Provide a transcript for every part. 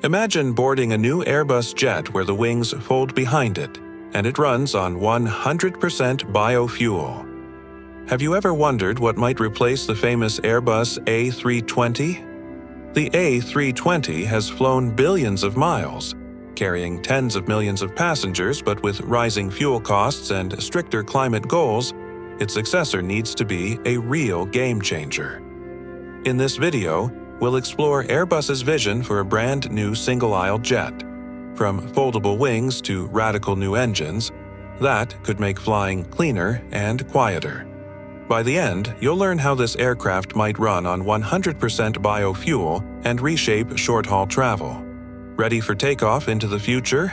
Imagine boarding a new Airbus jet where the wings fold behind it, and it runs on 100% biofuel. Have you ever wondered what might replace the famous Airbus A320? The A320 has flown billions of miles, carrying tens of millions of passengers, but with rising fuel costs and stricter climate goals, its successor needs to be a real game changer. In this video, we'll explore Airbus's vision for a brand new single-aisle jet. From foldable wings to radical new engines, that could make flying cleaner and quieter. By the end, you'll learn how this aircraft might run on 100% biofuel and reshape short-haul travel. Ready for takeoff into the future?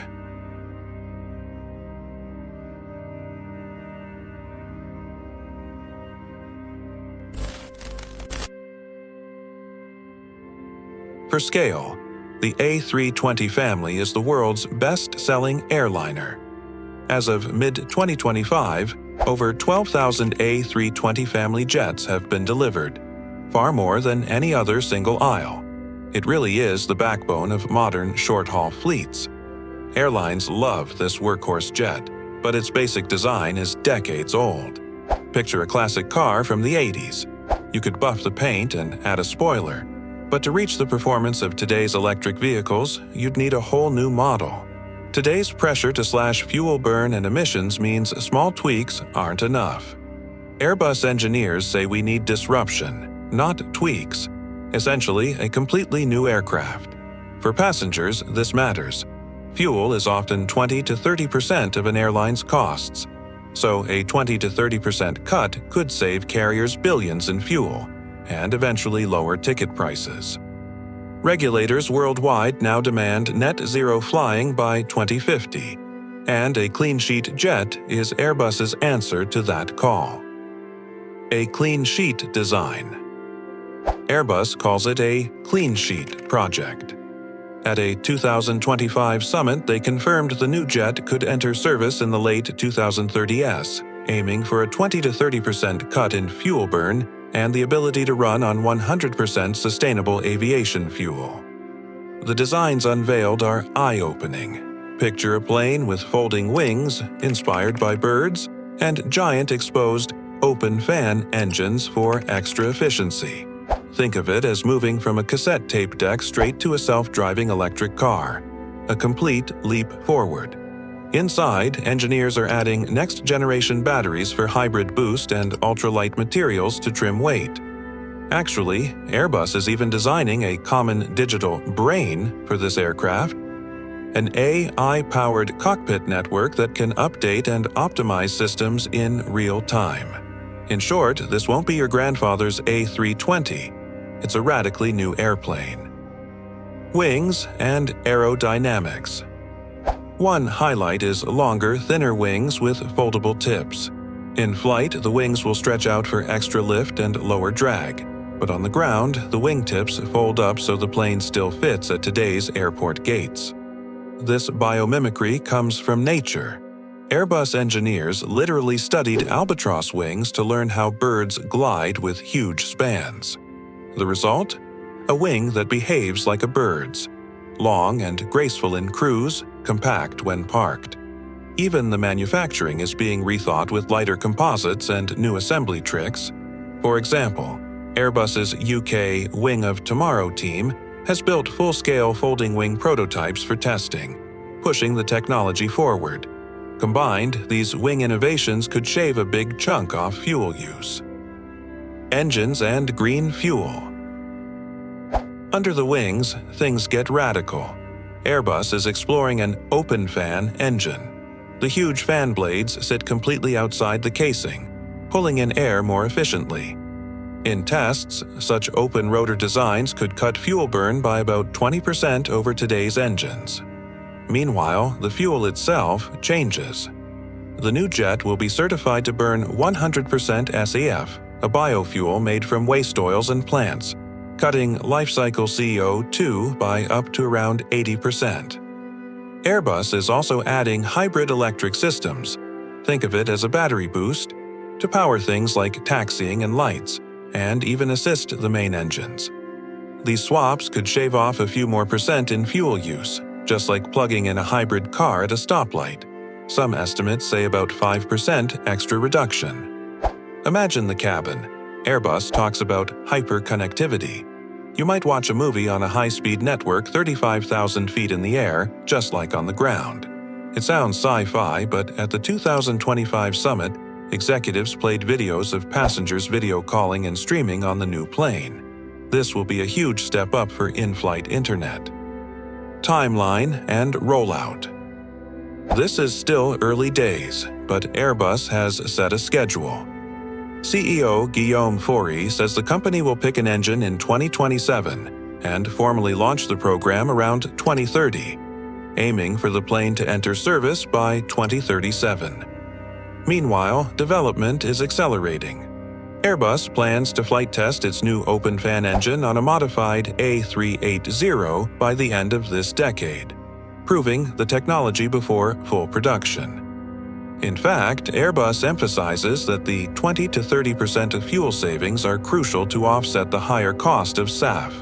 For scale, the A320 family is the world's best-selling airliner. As of mid-2025, over 12,000 A320 family jets have been delivered, far more than any other single aisle. It really is the backbone of modern short-haul fleets. Airlines love this workhorse jet, but its basic design is decades old. Picture a classic car from the 80s. You could buff the paint and add a spoiler, but to reach the performance of today's electric vehicles, you'd need a whole new model. Today's pressure to slash fuel burn and emissions means small tweaks aren't enough. Airbus engineers say we need disruption, not tweaks. Essentially, a completely new aircraft. For passengers, this matters. Fuel is often 20 to 30% of an airline's costs, so a 20 to 30% cut could save carriers billions in fuel and eventually lower ticket prices. Regulators worldwide now demand net zero flying by 2050, and a clean sheet jet is Airbus's answer to that call. A clean sheet design. Airbus calls it a clean sheet project. At a 2025 summit, they confirmed the new jet could enter service in the late 2030s, aiming for a 20 to 30% cut in fuel burn and the ability to run on 100% sustainable aviation fuel. The designs unveiled are eye-opening. Picture a plane with folding wings, inspired by birds, and giant exposed, open-fan engines for extra efficiency. Think of it as moving from a cassette tape deck straight to a self-driving electric car. A complete leap forward. Inside, engineers are adding next-generation batteries for hybrid boost and ultralight materials to trim weight. Actually, Airbus is even designing a common digital brain for this aircraft, an AI-powered cockpit network that can update and optimize systems in real time. In short, this won't be your grandfather's A320. It's a radically new airplane. Wings and aerodynamics. One highlight is longer, thinner wings with foldable tips. In flight, the wings will stretch out for extra lift and lower drag, but on the ground, the wingtips fold up so the plane still fits at today's airport gates. This biomimicry comes from nature. Airbus engineers literally studied albatross wings to learn how birds glide with huge spans. The result? A wing that behaves like a bird's. Long and graceful in cruise, compact when parked. Even the manufacturing is being rethought with lighter composites and new assembly tricks. For example, Airbus's UK Wing of Tomorrow team has built full-scale folding wing prototypes for testing, pushing the technology forward. Combined, these wing innovations could shave a big chunk off fuel use. Engines and green fuel. Under the wings, things get radical. Airbus is exploring an open-fan engine. The huge fan blades sit completely outside the casing, pulling in air more efficiently. In tests, such open rotor designs could cut fuel burn by about 20% over today's engines. Meanwhile, the fuel itself changes. The new jet will be certified to burn 100% SAF, a biofuel made from waste oils and plants, cutting life cycle CO2 by up to around 80%. Airbus is also adding hybrid electric systems, think of it as a battery boost, to power things like taxiing and lights, and even assist the main engines. These swaps could shave off a few more percent in fuel use, just like plugging in a hybrid car at a stoplight. Some estimates say about 5% extra reduction. Imagine the cabin. Airbus talks about hyperconnectivity. You might watch a movie on a high-speed network 35,000 feet in the air, just like on the ground. It sounds sci-fi, but at the 2025 summit, executives played videos of passengers video calling and streaming on the new plane. This will be a huge step up for in-flight internet. Timeline and rollout. This is still early days, but Airbus has set a schedule. CEO Guillaume Faury says the company will pick an engine in 2027 and formally launch the program around 2030, aiming for the plane to enter service by 2037. Meanwhile, development is accelerating. Airbus plans to flight test its new open-fan engine on a modified A380 by the end of this decade, proving the technology before full production. In fact, Airbus emphasizes that the 20 to 30% of fuel savings are crucial to offset the higher cost of SAF,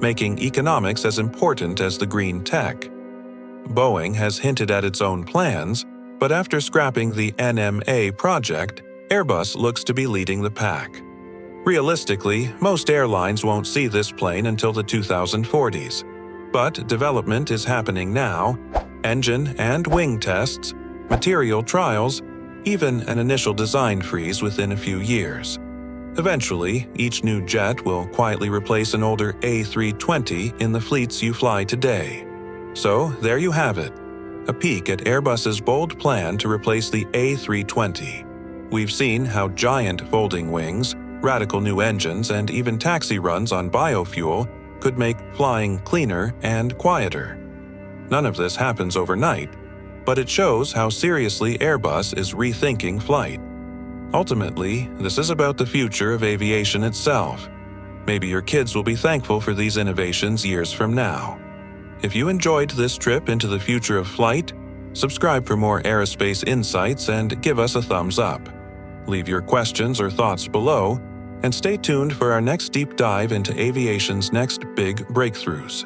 making economics as important as the green tech. Boeing has hinted at its own plans, but after scrapping the NMA project, Airbus looks to be leading the pack. Realistically, most airlines won't see this plane until the 2040s. But development is happening now: engine and wing tests, material trials, even an initial design freeze within a few years. Eventually, each new jet will quietly replace an older A320 in the fleets you fly today. So, there you have it, a peek at Airbus's bold plan to replace the A320. We've seen how giant folding wings, radical new engines, and even taxi runs on biofuel could make flying cleaner and quieter. None of this happens overnight, but it shows how seriously Airbus is rethinking flight. Ultimately, this is about the future of aviation itself. Maybe your kids will be thankful for these innovations years from now. If you enjoyed this trip into the future of flight, subscribe for more aerospace insights and give us a thumbs up. Leave your questions or thoughts below, and stay tuned for our next deep dive into aviation's next big breakthroughs.